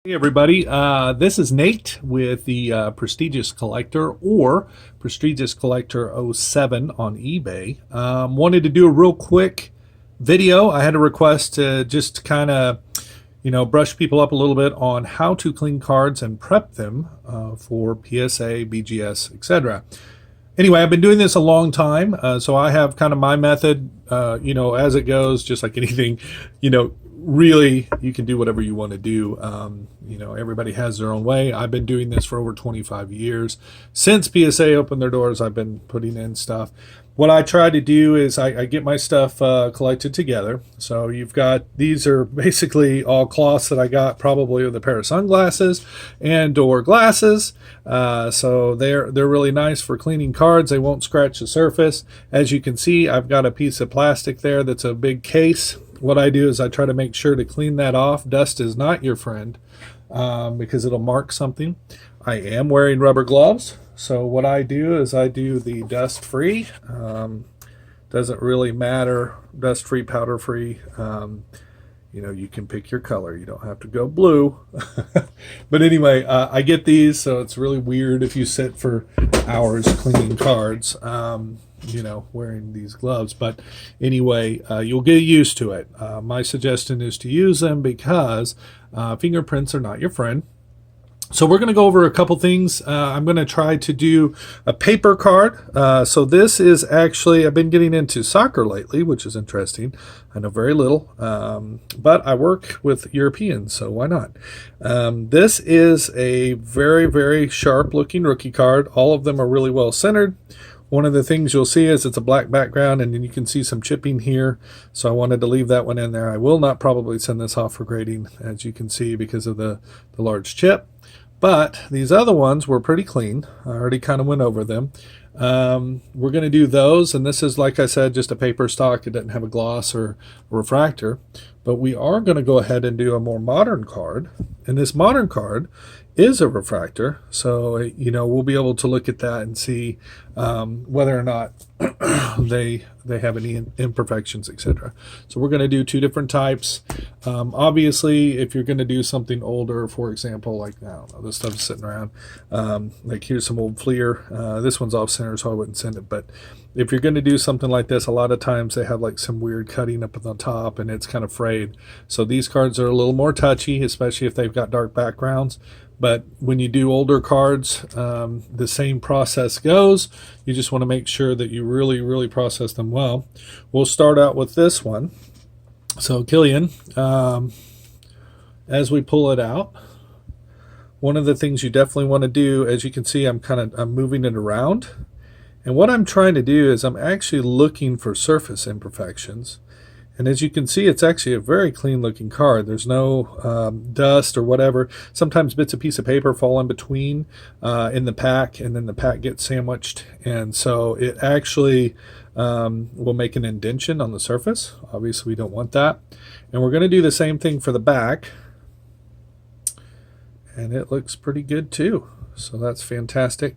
Hey everybody, this is Nate with the Prestigious Collector or Prestigious Collector '07 on eBay. Wanted to do a real quick video. I had a request to just kind of, brush people up a little bit on how to clean cards and prep them for PSA, BGS, etc. Anyway, I've been doing this a long time, so I have kind of my method, as it goes, just like anything, really you can do whatever you want to do. Everybody has their own way. I've been doing this for over 25 years. Since PSA opened their doors, I've been putting in stuff. What I try to do is I get my stuff collected together. So you've got, these are basically all cloths that I got probably with a pair of sunglasses and or glasses. So they're really nice for cleaning cards. They won't scratch the surface. As you can see, I've got a piece of plastic there that's a big case. What I do is I try to make sure to clean that off. Dust is not your friend because it'll mark something. I am wearing rubber gloves. So what I do is I do the dust free. Doesn't really matter, dust free, powder free. You can pick your color. You don't have to go blue. But anyway, I get these, so it's really weird if you sit for hours cleaning cards, wearing these gloves. But anyway, you'll get used to it. My suggestion is to use them because fingerprints are not your friend. So we're going to go over a couple things. I'm going to try to do a paper card. So this is actually, I've been getting into soccer lately, which is interesting. I know very little, but I work with Europeans, so why not? This is a very, very sharp looking rookie card. All of them are really well centered. One of the things you'll see is it's a black background, and then you can see some chipping here. So I wanted to leave that one in there. I will not probably send this off for grading, as you can see, because of the large chip. But these other ones were pretty clean. I already kind of went over them. We're going to do those, and this is, like I said, just a paper stock. It doesn't have a gloss or a refractor. But we are going to go ahead and do a more modern card. And this modern card is a refractor. So, we'll be able to look at that and see whether or not they have any imperfections, etc. So we're going to do two different types. Obviously, if you're going to do something older, for example, like, I don't know, this stuff's sitting around. Like here's some old Fleer. This one's off center, so I wouldn't send it. But if you're going to do something like this, a lot of times they have like some weird cutting up at the top, and it's kind of frayed. So these cards are a little more touchy, especially if they've got dark backgrounds. But when you do older cards, the same process goes. You just want to make sure that you really, really process them well. We'll start out with this one. So KYLIAN, as we pull it out, one of the things you definitely want to do, as you can see, I'm moving it around. And what I'm trying to do is I'm actually looking for surface imperfections. And as you can see, it's actually a very clean looking card. There's no dust or whatever. Sometimes bits of piece of paper fall in between in the pack, and then the pack gets sandwiched. And so it actually will make an indentation on the surface. Obviously, we don't want that. And we're going to do the same thing for the back. And it looks pretty good too. So that's fantastic.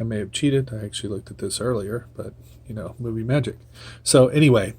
I may have cheated. I actually looked at this earlier, but, movie magic. So anyway,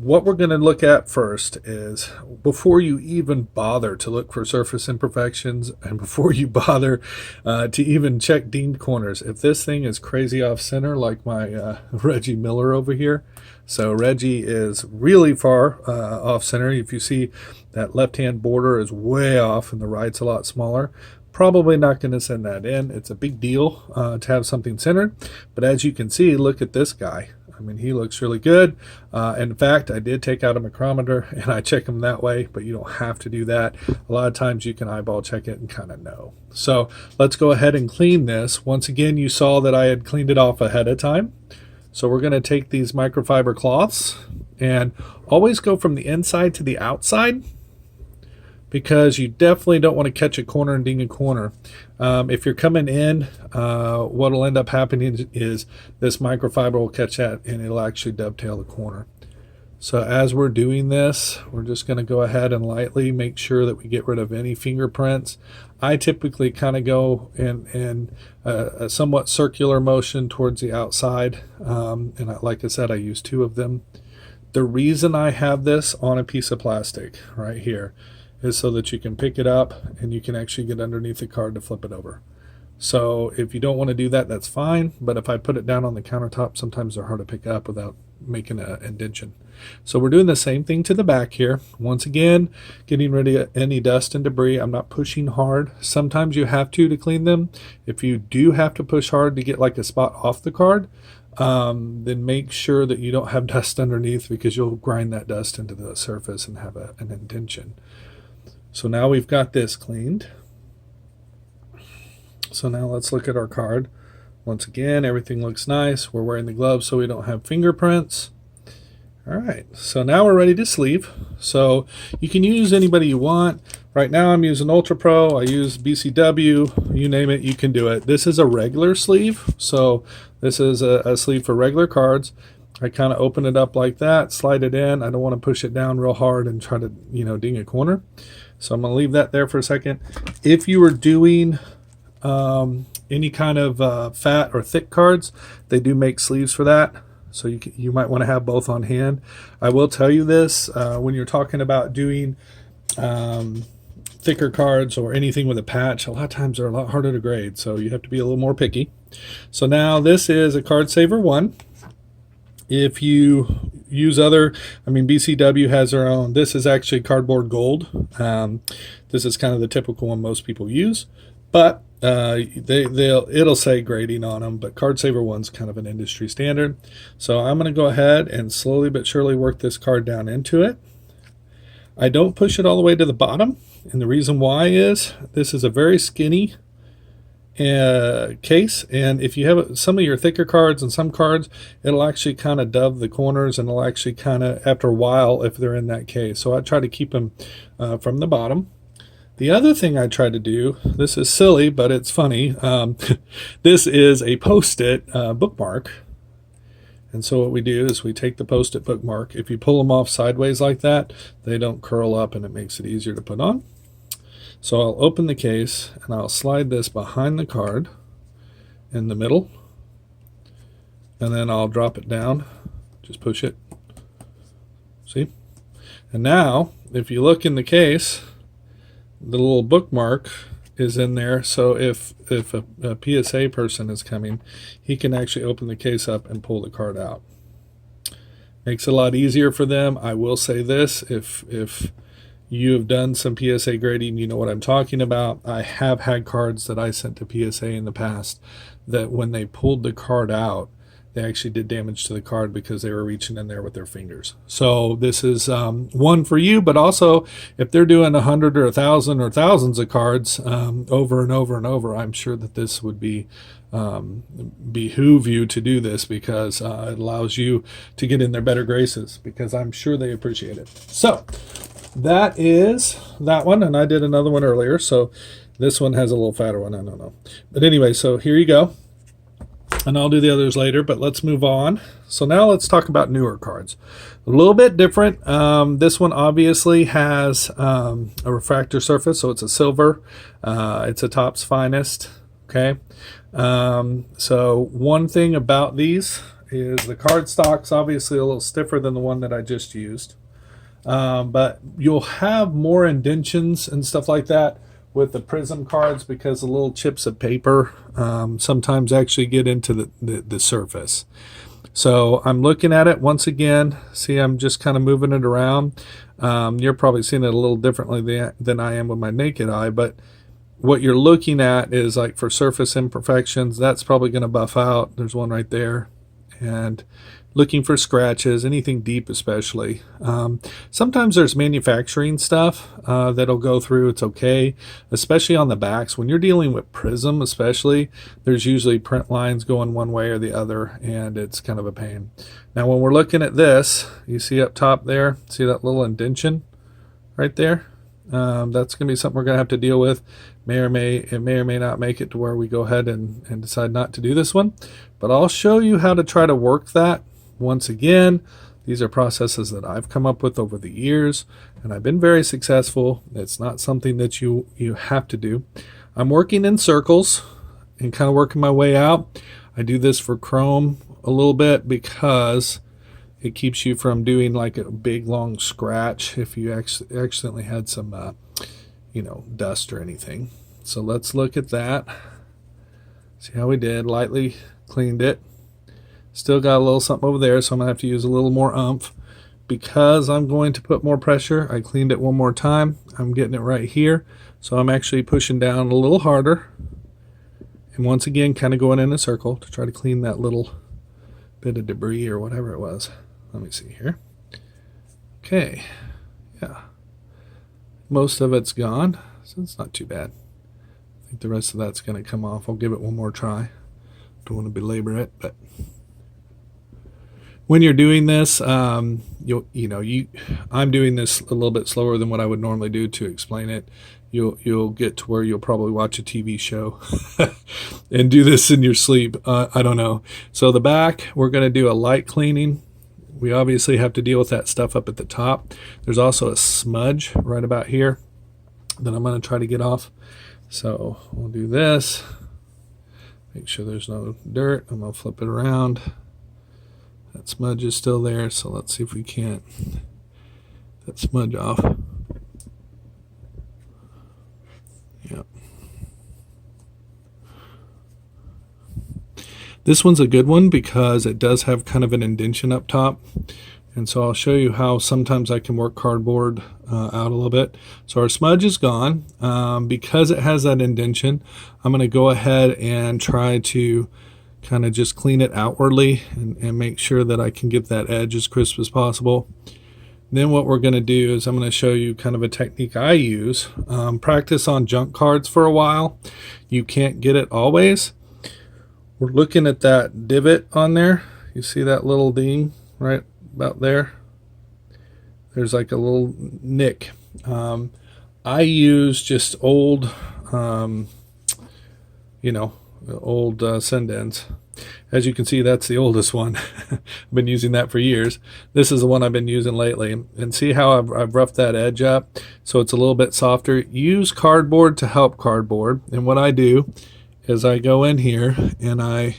what we're going to look at first is, before you even bother to look for surface imperfections and before you bother to even check deemed corners, if this thing is crazy off center like my Reggie Miller over here. So Reggie is really far off center. If you see that left-hand border is way off and the right's a lot smaller, probably not going to send that in. It's a big deal to have something centered. But as you can see, look at this guy. I mean, he looks really good. In fact, I did take out a micrometer and I check him that way, but you don't have to do that. A lot of times you can eyeball check it and kind of know. So let's go ahead and clean this. Once again, you saw that I had cleaned it off ahead of time. So we're going to take these microfiber cloths and always go from the inside to the outside, because you definitely don't want to catch a corner and ding a corner. If you're coming in, what will end up happening is this microfiber will catch that and it'll actually dovetail the corner. So as we're doing this, we're just going to go ahead and lightly make sure that we get rid of any fingerprints. I typically kind of go in a somewhat circular motion towards the outside. Like I said, I use two of them. The reason I have this on a piece of plastic right here is so that you can pick it up and you can actually get underneath the card to flip it over. So if you don't want to do that, that's fine. But if I put it down on the countertop, sometimes they're hard to pick up without making an indentation. So we're doing the same thing to the back here. Once again, getting rid of any dust and debris. I'm not pushing hard. Sometimes you have to clean them. If you do have to push hard to get like a spot off the card, then make sure that you don't have dust underneath, because you'll grind that dust into the surface and have an indentation. So now we've got this cleaned. So now let's look at our card. Once again, everything looks nice. We're wearing the gloves so we don't have fingerprints. All right, so now we're ready to sleeve. So you can use anybody you want. Right now I'm using Ultra Pro. I use BCW. You name it, you can do it. This is a regular sleeve. So this is a sleeve for regular cards. I kind of open it up like that, slide it in. I don't want to push it down real hard and try to, ding a corner. So I'm going to leave that there for a second. If you were doing any kind of fat or thick cards, they do make sleeves for that. So you might want to have both on hand. I will tell you this, when you're talking about doing thicker cards or anything with a patch, a lot of times they're a lot harder to grade, so you have to be a little more picky. So now this is a Card Saver 1. If you use other, BCW has their own. This is actually cardboard gold. This is kind of the typical one most people use, but it'll say grading on them, but Card Saver 1's kind of an industry standard. So I'm going to go ahead and slowly but surely work this card down into it. I don't push it all the way to the bottom, and the reason why is this is a very skinny case, and if you have some of your thicker cards and some cards, it'll actually kind of dove the corners, and it'll actually kind of, after a while, if they're in that case. So I try to keep them from the bottom. The other thing I try to do, this is silly, but it's funny, this is a Post-it bookmark. And so what we do is we take the Post-it bookmark. If you pull them off sideways like that, they don't curl up, and it makes it easier to put on. So I'll open the case and I'll slide this behind the card in the middle, and then I'll drop it down. Just push it. See? And now, if you look in the case, the little bookmark is in there, so if a PSA person is coming, he can actually open the case up and pull the card out. Makes it a lot easier for them. I will say this, if you have done some PSA grading, you know what I'm talking about. I have had cards that I sent to PSA in the past that when they pulled the card out, they actually did damage to the card because they were reaching in there with their fingers. So this is one for you, but also if they're doing 100 or 1,000 or thousands of cards over and over and over, I'm sure that this would behoove you to do this, because it allows you to get in their better graces, because I'm sure they appreciate it. So that is that one, and I did another one earlier, so this one has a little fatter one, I don't know. But anyway, so here you go. And I'll do the others later, but let's move on. So now let's talk about newer cards. A little bit different. This one obviously has a refractor surface, so it's a silver. It's a Topps Finest. Okay. So one thing about these is the card stock's obviously a little stiffer than the one that I just used. But you'll have more indentions and stuff like that with the Prism cards, because the little chips of paper sometimes actually get into the surface. So I'm looking at it once again. See, I'm just kind of moving it around. You're probably seeing it a little differently than I am with my naked eye, but what you're looking at is, like, for surface imperfections, that's probably going to buff out. There's one right there. And looking for scratches, anything deep especially. Sometimes there's manufacturing stuff that'll go through. It's okay, especially on the backs. When you're dealing with Prism especially, there's usually print lines going one way or the other, and it's kind of a pain. Now when we're looking at this, you see up top there, see that little indentation right there? That's going to be something we're going to have to deal with. It may or may not make it to where we go ahead and decide not to do this one. But I'll show you how to try to work that. Once again, these are processes that I've come up with over the years, and I've been very successful. It's not something that you have to do. I'm working in circles and kind of working my way out. I do this for chrome a little bit because it keeps you from doing like a big long scratch if you accidentally had some you know, dust or anything. So let's look at that. See how we did. Lightly cleaned it. Still got a little something over there, so I'm going to have to use a little more oomph. Because I'm going to put more pressure, I cleaned it one more time. I'm getting it right here. So I'm actually pushing down a little harder. And once again, kind of going in a circle to try to clean that little bit of debris or whatever it was. Let me see here. Okay. Yeah. Most of it's gone, so it's not too bad. I think the rest of that's going to come off. I'll give it one more try. Don't want to belabor it, but when you're doing this, I'm doing this a little bit slower than what I would normally do to explain it. You'll get to where you'll probably watch a TV show and do this in your sleep. I don't know. So the back, we're going to do a light cleaning. We obviously have to deal with that stuff up at the top. There's also a smudge right about here that I'm going to try to get off. So we'll do this. Make sure there's no dirt. I'm going to flip it around. That smudge is still there, so let's see if we can't get that smudge off. Yep. This one's a good one because it does have kind of an indentation up top. And so I'll show you how sometimes I can work cardboard out a little bit. So our smudge is gone. Because it has that indentation, I'm going to go ahead and try to kind of just clean it outwardly and make sure that I can get that edge as crisp as possible. Then what we're going to do is I'm going to show you kind of a technique I use. Practice on junk cards for a while. You can't get it always. We're looking at that divot on there. You see that little ding right about there? There's like a little nick. I use just old, old send ends. As you can see, that's the oldest one. I've been using that for years. This is the one I've been using lately. And see how I've roughed that edge up so it's a little bit softer. Use cardboard to help cardboard. And what I do is I go in here and I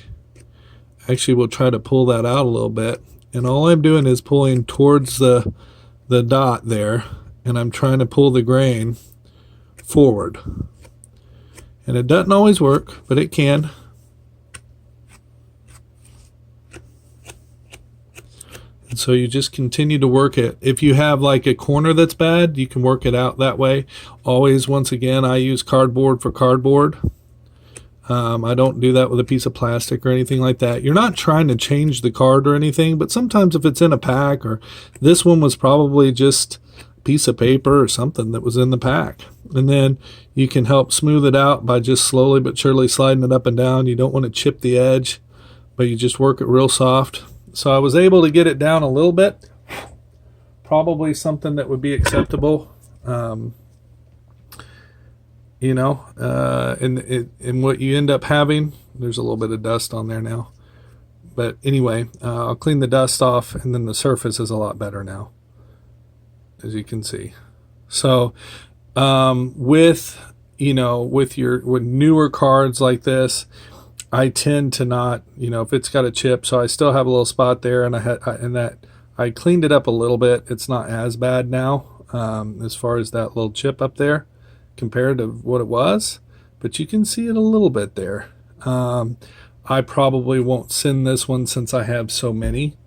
actually will try to pull that out a little bit. And all I'm doing is pulling towards the dot there, and I'm trying to pull the grain forward. And it doesn't always work, but it can. And so you just continue to work it. If you have like a corner that's bad, you can work it out that way. Always, once again, I use cardboard for cardboard. I don't do that with a piece of plastic or anything like that. You're not trying to change the card or anything, but sometimes if it's in a pack, or this one was probably just a piece of paper or something that was in the pack. And then you can help smooth it out by just slowly but surely sliding it up and down. You don't want to chip the edge, but you just work it real soft. So I was able to get it down a little bit. Probably something that would be acceptable. And what you end up having, there's a little bit of dust on there now. But anyway, I'll clean the dust off, and then the surface is a lot better now, as you can see. So with newer cards like this, I tend to not, if it's got a chip, so I still have a little spot there, and I cleaned it up a little bit. It's not as bad now as far as that little chip up there compared to what it was, but you can see it a little bit there. I probably won't send this one since I have so many,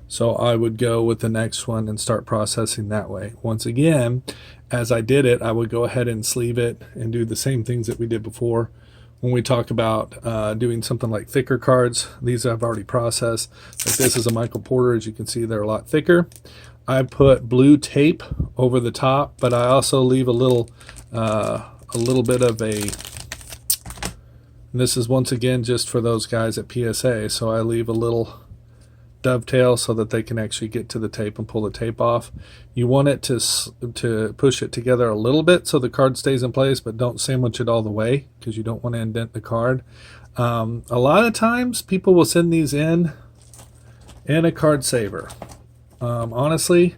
so I would go with the next one and start processing that way. Once again, as I did it, I would go ahead and sleeve it and do the same things that we did before. When we talk about doing something like thicker cards, these I've already processed. Like this is a Michael Porter. As you can see, they're a lot thicker. I put blue tape over the top, but I also leave a little bit of a, and this is once again just for those guys at PSA, so I leave a little dovetail so that they can actually get to the tape and pull the tape off. You want it to push it together a little bit so the card stays in place, but don't sandwich it all the way because you don't want to indent the card. A lot of times people will send these in a card saver. Honestly,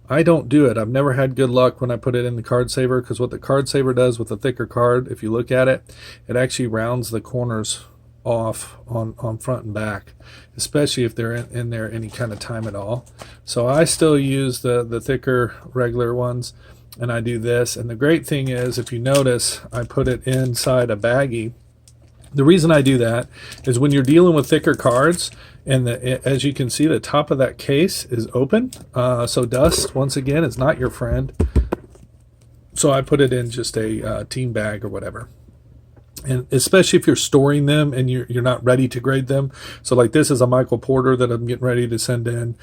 I don't do it. I've never had good luck when I put it in the card saver, because what the card saver does with a thicker card, if you look at it, it actually rounds the corners off on front and back, especially if they're in there any kind of time at all. So I still use the thicker regular ones. and I do this. And the great thing is, if you notice, I put it inside a baggie. The reason I do that is when you're dealing with thicker cards, and as you can see, the top of that case is open. So dust, once again, is not your friend. So I put it in just a team bag or whatever. And especially if you're storing them and you're not ready to grade them. So like this is a Michael Porter that I'm getting ready to send in.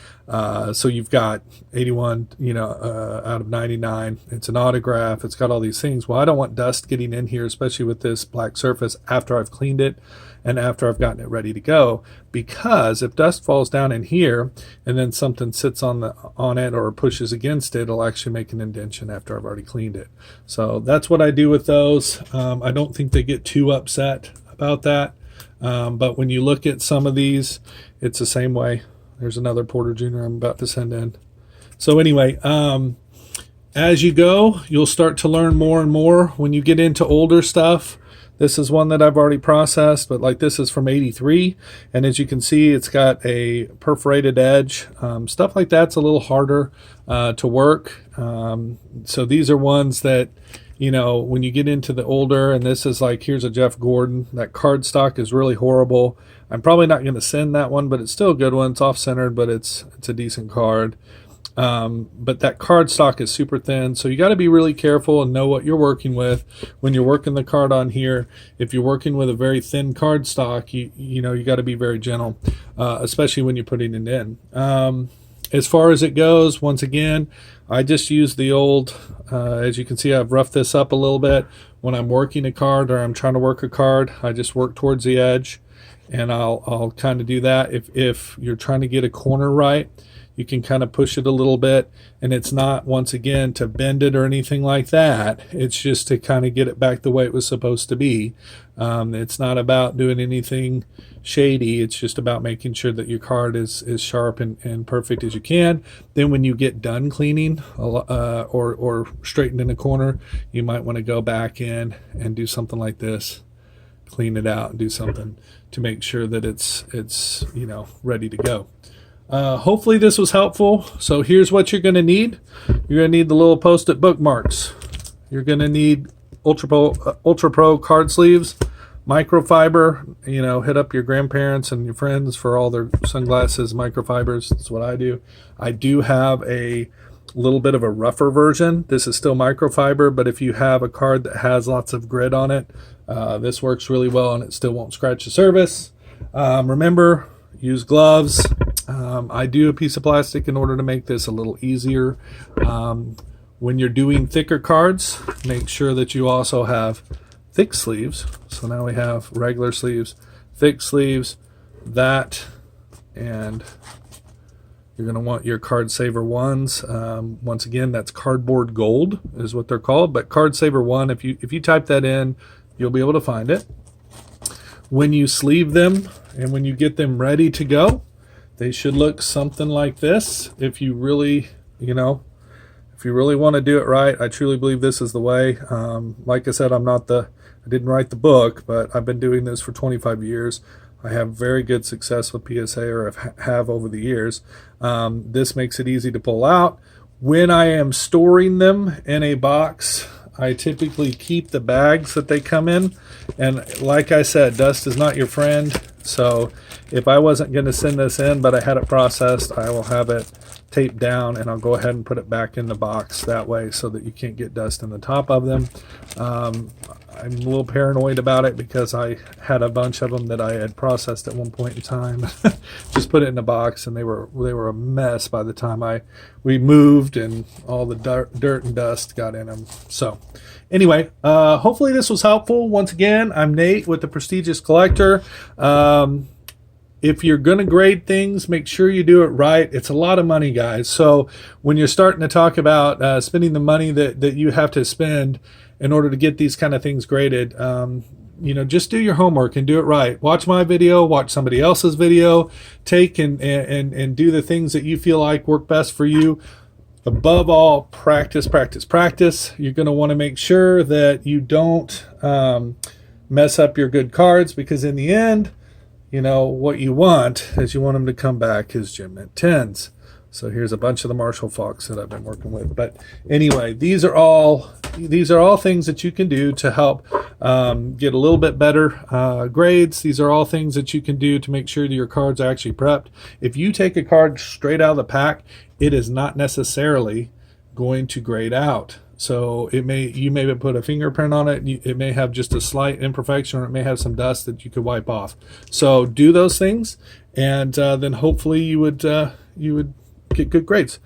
So you've got 81, out of 99. It's an autograph. It's got all these things. Well, I don't want dust getting in here, especially with this black surface after I've cleaned it and after I've gotten it ready to go. Because if dust falls down in here and then something sits on it or pushes against it, it'll actually make an indentation after I've already cleaned it. So that's what I do with those. I don't think they get too upset about that. But when you look at some of these, it's the same way. There's another Porter Jr. I'm about to send in. So anyway, as you go, you'll start to learn more and more. When you get into older stuff, this is one that I've already processed, but like this is from 83. And as you can see, it's got a perforated edge. Stuff like that's a little harder to work. So these are ones that, when you get into the older, and this is like, here's a Jeff Gordon. That cardstock is really horrible. I'm probably not going to send that one, but it's still a good one. It's off-centered, but it's a decent card. But that cardstock is super thin, so you got to be really careful and know what you're working with when you're working the card on here. If you're working with a very thin cardstock, you got to be very gentle, especially when you're putting it in. As far as it goes, once again, I just use the old, as you can see, I've roughed this up a little bit. When I'm working a card or I'm trying to work a card, I just work towards the edge, and I'll kind of do that. If you're trying to get a corner right, you can kind of push it a little bit, and it's not, once again, to bend it or anything like that. It's just to kind of get it back the way it was supposed to be. It's not about doing anything shady. It's just about making sure that your card is sharp and perfect as you can. Then when you get done cleaning or straightened in a corner, you might want to go back in and do something like this, clean it out and do something to make sure that it's ready to go. Hopefully this was helpful. So here's what you're going to need. You're going to need the little post-it bookmarks. You're going to need Ultra Pro card sleeves, microfiber. Hit up your grandparents and your friends for all their sunglasses, microfibers. That's what I do. I do have a little bit of a rougher version. This is still microfiber, but if you have a card that has lots of grit on it, this works really well and it still won't scratch the surface. Remember, use gloves. I do a piece of plastic in order to make this a little easier. When you're doing thicker cards, make sure that you also have thick sleeves. So now we have regular sleeves, thick sleeves, and you're going to want your Card Saver 1s. Once again, that's cardboard gold is what they're called, but Card Saver 1, if you type that in, you'll be able to find it. When you sleeve them and when you get them ready to go, they should look something like this. If you really want to do it right, I truly believe this is the way. Like I said, I didn't write the book, but I've been doing this for 25 years. I have very good success with PSA, or have over the years. This makes it easy to pull out. When I am storing them in a box, I typically keep the bags that they come in. And like I said, dust is not your friend. So if I wasn't going to send this in, but I had it processed, I will have it taped down and I'll go ahead and put it back in the box that way so that you can't get dust in the top of them. I'm a little paranoid about it because I had a bunch of them that I had processed at one point in time. Just put it in a box and they were a mess by the time we moved and all the dirt and dust got in them. So anyway, hopefully this was helpful. Once again, I'm Nate with the Prestigious Collector. If you're going to grade things, make sure you do it right. It's a lot of money, guys. So when you're starting to talk about spending the money that you have to spend in order to get these kind of things graded, just do your homework and do it right. Watch my video, watch somebody else's video, take and do the things that you feel like work best for you. Above all, practice, practice, practice. You're going to want to make sure that you don't mess up your good cards, because in the end, what you want is you want them to come back as gem mint 10s. So here's a bunch of the Marshall Fox that I've been working with. But anyway, these are all things that you can do to help get a little bit better grades. These are all things that you can do to make sure that your cards are actually prepped. If you take a card straight out of the pack, it is not necessarily going to grade out. So you may put a fingerprint on it. It may have just a slight imperfection, or it may have some dust that you could wipe off. So do those things, and then hopefully you would get good grades.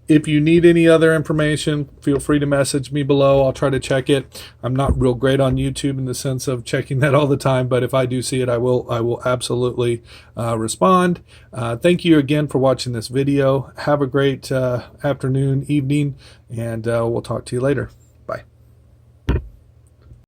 If you need any other information, feel free to message me below. I'll try to check it. I'm not real great on YouTube in the sense of checking that all the time, but if I do see it, I will absolutely respond. Thank you again for watching this video. Have a great afternoon, evening, and we'll talk to you later.